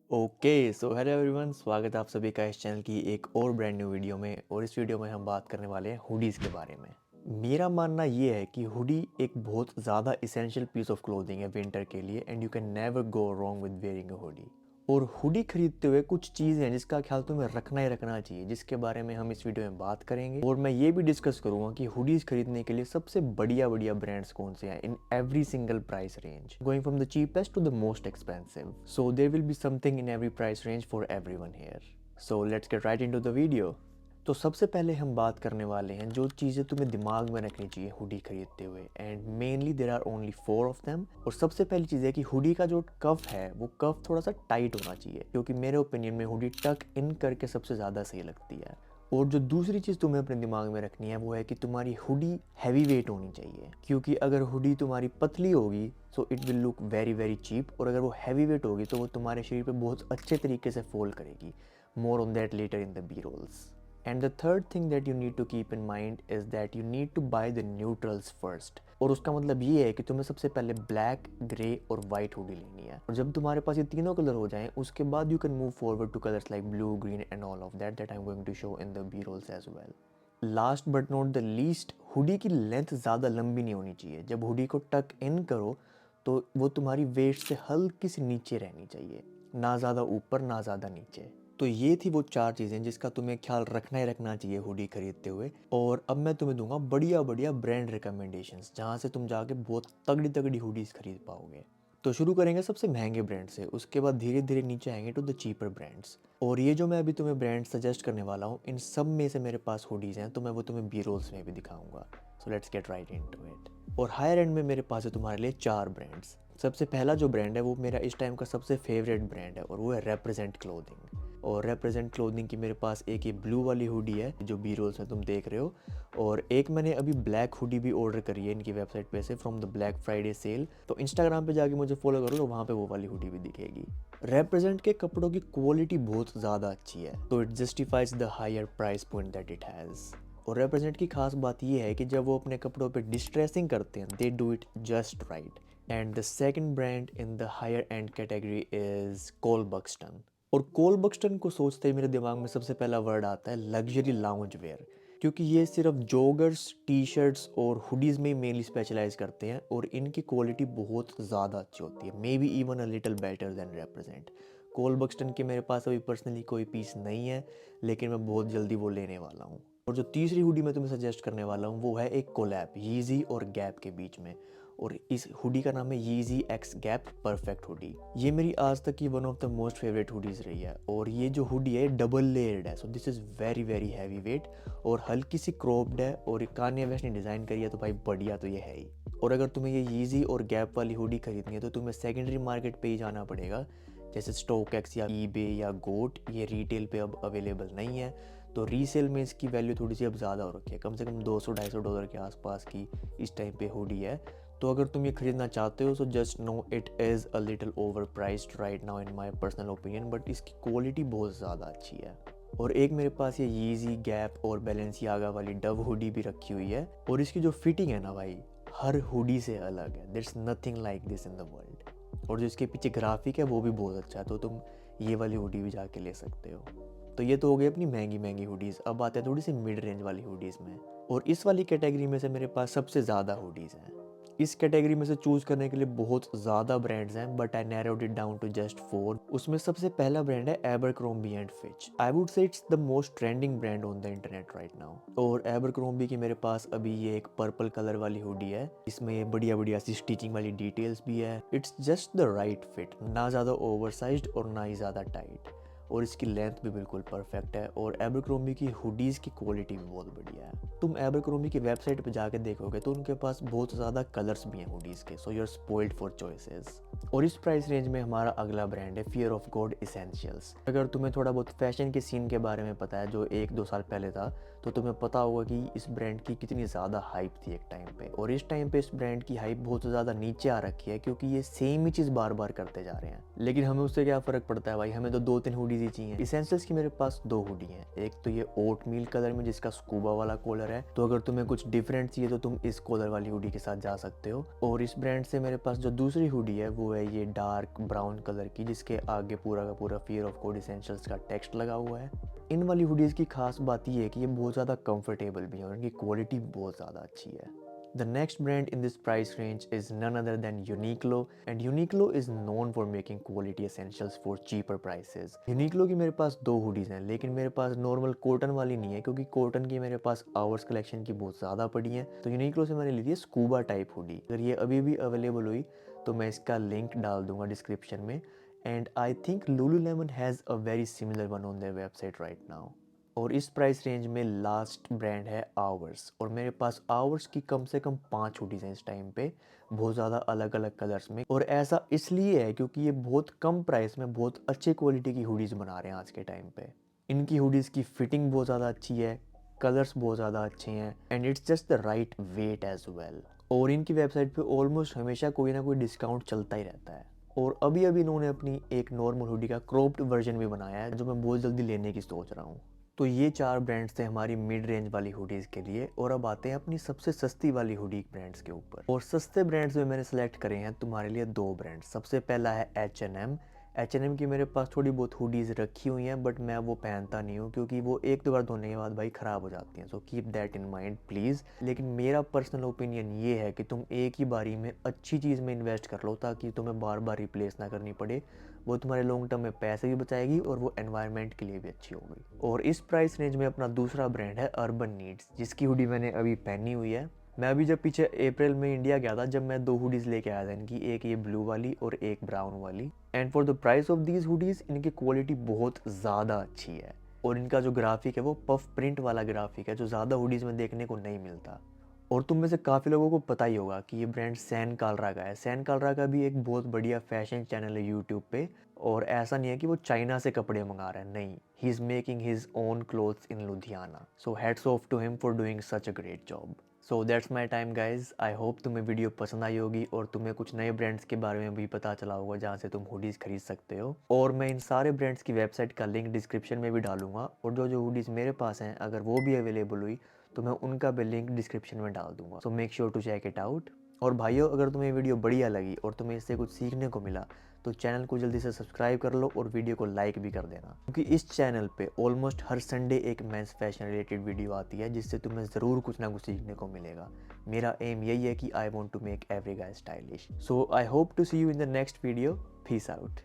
Okay so hello everyone, स्वागत है आप सभी का इस चैनल की एक और ब्रांड न्यू वीडियो में। और इस वीडियो में हम बात करने वाले हैं हुडीज़ के बारे में। मेरा मानना ये है कि हुडी एक बहुत ज़्यादा इसेंशियल पीस ऑफ क्लोथिंग है विंटर के लिए, and you can never go wrong with wearing a hoodie. और हुडी खरीदते हुए कुछ चीज़ें हैं जिसका ख्याल तुम्हें रखना ही रखना चाहिए, जिसके बारे में हम इस वीडियो में बात करेंगे। और मैं ये भी डिस्कस करूंगा कि हुडीज़ खरीदने के लिए सबसे बढ़िया बढ़िया ब्रांड्स कौन से हैं in every single price range, going from the cheapest to the most expensive. So there will be something in every price range for everyone here. So let's get right into the video. तो सबसे पहले हम बात करने वाले हैं जो चीज़ें तुम्हें दिमाग में रखनी चाहिए हुडी खरीदते हुए, and mainly there are only 4 of them. और सबसे पहली चीज़ है कि हुडी का जो कफ है वो कफ थोड़ा सा टाइट होना चाहिए, क्योंकि मेरे ओपिनियन में हुडी टक इन करके सबसे ज़्यादा सही लगती है। और जो दूसरी चीज़ तुम्हें अपने दिमाग में रखनी है वो है कि तुम्हारी हुडी हैवी वेट होनी चाहिए, क्योंकि अगर हुडी तुम्हारी पतली होगी so it will look very very cheap, और अगर वो हैवी वेट होगी तो वो तुम्हारे शरीर पे बहुत अच्छे तरीके से फोल्ड करेगी। More on that later in the B rolls. And the third thing that you need to keep in mind is that you need to buy the neutrals first। और उसका मतलब ये है कि तुम्हें सबसे पहले ब्लैक, ग्रे और वाइट हुडी लेनी है, और जब तुम्हारे पास ये तीनों कलर हो जाएं उसके बाद you can move forward to colours like blue, green and all of that I am going to show in the B rolls as well. Last but not the least, hoodie की length ज़्यादा लंबी नहीं होनी चाहिए। जब hoodie को टक इन करो तो वो तुम्हारी वेस्ट से हल्की सी नीचे रहनी चाहिए, ना ज़्यादा ऊपर ना ज़्यादा नीचे। तो ये थी वो 4 चीज़ें जिसका तुम्हें ख्याल रखना ही रखना चाहिए हुडी खरीदते हुए। और अब मैं तुम्हें दूंगा बढ़िया बढ़िया ब्रांड रिकमेंडेशंस, जहाँ से तुम जाके बहुत तगड़ी तगड़ी हुडीज़ खरीद पाओगे। तो शुरू करेंगे सबसे महंगे ब्रांड से, उसके बाद धीरे धीरे नीचे आएंगे टू द चीपर ब्रांड्स। और ये जो मैं अभी तुम्हें ब्रांड सजेस्ट करने वाला हूँ इन सब में से मेरे पास हुडीज़ हैं, तो मैं वो तुम्हें बी रोल्स में भी दिखाऊंगा। सो let's get right into it. और हायर एंड में मेरे पास है तुम्हारे लिए 4 ब्रांड्स। सबसे पहला जो ब्रांड है वो मेरा इस टाइम का सबसे फेवरेट ब्रांड है, और वो है रिप्रेजेंट क्लोथिंग। और रिप्रेजेंट क्लोथिंग की मेरे पास एक ये ब्लू वाली हुडी है जो बी रोल्स में तुम देख रहे हो, और एक मैंने अभी ब्लैक हुडी भी ऑर्डर करी है इनकी वेबसाइट पे से from the black Friday sale. तो इंस्टाग्राम पे जाके मुझे फॉलो करो तो वहाँ पे वो वाली हुडी भी दिखेगी। रिप्रेजेंट के कपड़ों की क्वालिटी बहुत ज़्यादा अच्छी है, तो it justifies the higher price point that it has. और रिप्रेजेंट की खास बात यह है कि जब वो अपने कपड़ों पे डिस्ट्रेसिंग करते हैं they do it just right. And the second brand in the higher end category is Cole Buxton. और कोल बक्सटन को सोचते ही मेरे दिमाग में सबसे पहला वर्ड आता है लग्जरी लाउंज वेयर, क्योंकि ये सिर्फ जॉगर्स, टी शर्ट्स और हुडीज़ में मेनली स्पेशलाइज करते हैं, और इनकी क्वालिटी बहुत ज़्यादा अच्छी होती है, maybe even a little better than Represent. Cole Buxton के मेरे पास अभी पर्सनली कोई पीस नहीं है, लेकिन मैं बहुत जल्दी वो लेने वाला हूँ। और जो तीसरी हुडी मैं तुम्हें सजेस्ट करने वाला हूँ वो है एक कोलैब यीजी और गैप के बीच में, और इस हुडी का नाम है यीजी एक्स गैप परफेक्ट हुडी। ये मेरी आज तक की one of the most favourite hoodies रही है, और ये जो हुडी है डबल लेयर्ड है, so this is very very heavy weight, और हल्की सी क्रॉप्ड है, और कान्ये वेस्ट ने डिज़ाइन करी है, तो भाई बढ़िया तो ये है ही। और अगर तुम्हें ये यीजी और गैप वाली हुडी खरीदनी है तो तुम्हें सेकेंडरी मार्केट पे ही जाना पड़ेगा, जैसे स्टॉक एक्स या ईबे या गोट। ये रिटेल पे अब अवेलेबल नहीं है, तो रीसेल में इसकी वैल्यू थोड़ी सी अब ज़्यादा हो रखी है, कम से कम $200-250 के आसपास की इस टाइम पे हुडी है। तो अगर तुम ये खरीदना चाहते हो so just know it is a little overpriced right now in my personal opinion, but इसकी क्वालिटी बहुत ज़्यादा अच्छी है। और एक मेरे पास ये यीजी, गैप और बैलेंसियागा वाली डव हुडी भी रखी हुई है, और इसकी जो फिटिंग है ना भाई, हर हुडी से अलग है। There is nothing like this in the world. और जो इसके पीछे ग्राफिक है वो भी बहुत अच्छा है, तो तुम ये वाली हुडी भी जाके ले सकते हो। तो ये तो हो गई अपनी महंगी महंगी हुडीज़। अब आते हैं थोड़ी सी मिड रेंज वाली हुडीज़ में, और इस वाली कैटेगरी में से मेरे पास सबसे ज़्यादा हुडीज़ हैं। इस कैटेगरी में से चूज़ करने के लिए बहुत ज़्यादा ब्रांड्स हैं, but I narrowed it down to just 4। उसमें सबसे पहला ब्रांड है Abercrombie and Fitch. I would say it's the most trending brand on the internet right now. और एबरक्रोम्बी की मेरे पास अभी ये एक पर्पल कलर वाली हुडी है, इसमें ये बढ़िया बढ़िया सी स्टिचिंग वाली डिटेल्स भी है। It's just the right fit, ना ज़्यादा ओवरसाइज्ड और ना ही ज़्यादा टाइट, और इसकी लेंथ भी बिल्कुल परफेक्ट है। और एबरक्रोम्बी की हुडीज़ की क्वालिटी भी बहुत बढ़िया है। तुम एबरक्रोम्बी की वेबसाइट पे जाके देखोगे तो उनके पास बहुत ज़्यादा कलर्स भी हैं हुडीज़ के, so you are spoiled for choices. और इस प्राइस रेंज में हमारा अगला ब्रांड है फियर ऑफ गॉड इसेंशियल्स। अगर तुम्हें थोड़ा बहुत फैशन के सीन के बारे में पता है जो 1-2 साल पहले था, तो तुम्हें पता होगा कि इस ब्रांड की कितनी ज़्यादा हाइप थी एक टाइम पे। और इस टाइम पे इस ब्रांड की हाइप बहुत ज़्यादा नीचे आ रखी है, क्योंकि ये सेम ही चीज़ बार बार करते जा रहे हैं। लेकिन हमें उससे क्या फ़र्क पड़ता है भाई, हमें तो 2-3 हुडीज़ ही चाहिए। इसेंशियल्स की मेरे पास 2 हुडी हैं। एक तो ये ओट मील कलर में जिसका स्कूबा वाला कॉलर है, तो अगर तुम्हें कुछ डिफरेंट चाहिए तो तुम इस कॉलर वाली हुडी के साथ जा सकते हो। और इस ब्रांड से मेरे पास जो दूसरी हुडी है वो वो है ये डार्क ब्राउन कलर की, जिसके आगे पूरा का पूरा फियर ऑफ कोड एसेंशियल्स का टेक्स्ट लगा हुआ है। इन वाली हुडीज़ की खास बात ये है कि ये बहुत ज़्यादा कंफर्टेबल भी है और इनकी क्वालिटी बहुत ज़्यादा अच्छी है। The next brand in this price range is none other than Uniqlo, and Uniqlo is known for making quality essentials for cheaper prices. Uniqlo की मेरे पास दो हुडीज़ हैं, लेकिन मेरे पास नॉर्मल कॉटन वाली नहीं है, क्योंकि कॉटन की मेरे पास आवर्स कलेक्शन की बहुत ज़्यादा पड़ी हैं। तो Uniqlo से मैंने ली थी स्कूबा टाइप हुडी। अगर ये अभी भी अवेलेबल हुई तो मैं इसका लिंक डाल दूंगा डिस्क्रिप्शन में। And I think Lululemon has a very similar one on their website right now. और इस प्राइस रेंज में लास्ट ब्रांड है आवर्स, और मेरे पास आवर्स की कम से कम 5 हुडीज़ हैं इस टाइम पे, बहुत ज़्यादा अलग अलग कलर्स में। और ऐसा इसलिए है क्योंकि ये बहुत कम प्राइस में बहुत अच्छे क्वालिटी की हुडीज़ बना रहे हैं आज के टाइम पे। इनकी हुडीज़ की फिटिंग बहुत ज़्यादा अच्छी है, कलर्स बहुत ज़्यादा अच्छे हैं, and it's just the right weight as well. और इनकी वेबसाइट पे ऑलमोस्ट हमेशा कोई ना कोई डिस्काउंट चलता ही रहता है। और अभी अभी इन्होंने अपनी एक नॉर्मल हुडी का क्रॉप्ड वर्जन भी बनाया है, जो मैं बहुत जल्दी लेने की सोच रहा हूँ। तो ये 4 ब्रांड्स थे हमारी मिड रेंज वाली हुडीज़ के लिए। और अब आते हैं अपनी सबसे सस्ती वाली हुडी ब्रांड्स के ऊपर। और सस्ते ब्रांड्स में मैंने सेलेक्ट करे हैं तुम्हारे लिए 2 ब्रांड। सबसे पहला है H&M। H&M की मेरे पास थोड़ी बहुत हुडीज़ रखी हुई हैं, बट मैं वो पहनता नहीं हूँ क्योंकि वो एक दो बार धोने के बाद भाई ख़राब हो जाती हैं। So keep that in mind please. लेकिन मेरा पर्सनल ओपिनियन ये है कि तुम एक ही बारी में अच्छी चीज़ में इन्वेस्ट कर लो, ताकि तुम्हें बार बार रिप्लेस ना करनी पड़े। वो तुम्हारे लॉन्ग टर्म में पैसे भी बचाएगी और वो एनवायरनमेंट के लिए भी अच्छी होगी। और इस प्राइस रेंज में अपना दूसरा ब्रांड है अर्बन नीड्स, जिसकी हुडी मैंने अभी पहनी हुई है। मैं अभी जब पीछे अप्रैल में इंडिया गया था, जब मैं 2 हुडीज़ लेके आया था इनकी, एक ये ब्लू वाली और एक ब्राउन वाली। And for the price of these hoodies इनकी क्वालिटी बहुत ज़्यादा अच्छी है। और इनका जो ग्राफिक है वो पफ प्रिंट वाला ग्राफिक है, जो ज़्यादा हुडीज़ में देखने को नहीं मिलता। और तुम में से काफ़ी लोगों को पता ही होगा कि ये ब्रांड सैन कालरा का है। सैन कालरा का भी एक बहुत बढ़िया फैशन चैनल है यूट्यूब पे। और ऐसा नहीं है कि वो चाइना से कपड़े मंगा रहा है, नहीं, he is making his own clothes in Ludhiana. So hats off to him for doing such a great job. So that's my time guys. I hope तुम्हें वीडियो पसंद आई होगी और तुम्हें कुछ नए ब्रांड्स के बारे में भी पता चला होगा जहाँ से तुम हुडीज़ खरीद सकते हो। और मैं इन सारे ब्रांड्स की वेबसाइट का लिंक डिस्क्रिप्शन में भी डालूंगा। और जो जो हुडीज़ मेरे पास हैं, अगर वो भी अवेलेबल हुई तो मैं उनका भी लिंक डिस्क्रिप्शन में डाल दूंगा। So make sure to check it out. और भाइयों, अगर तुम्हें वीडियो बढ़िया लगी और तुम्हें इससे कुछ सीखने को मिला तो चैनल को जल्दी से सब्सक्राइब कर लो और वीडियो को लाइक भी कर देना, क्योंकि इस चैनल पे ऑलमोस्ट हर संडे एक मेंस फैशन रिलेटेड वीडियो आती है, जिससे तुम्हें ज़रूर कुछ ना कुछ सीखने को मिलेगा। मेरा एम यही है कि I want to make every guy stylish. So I hope to see you in the next video. Peace out.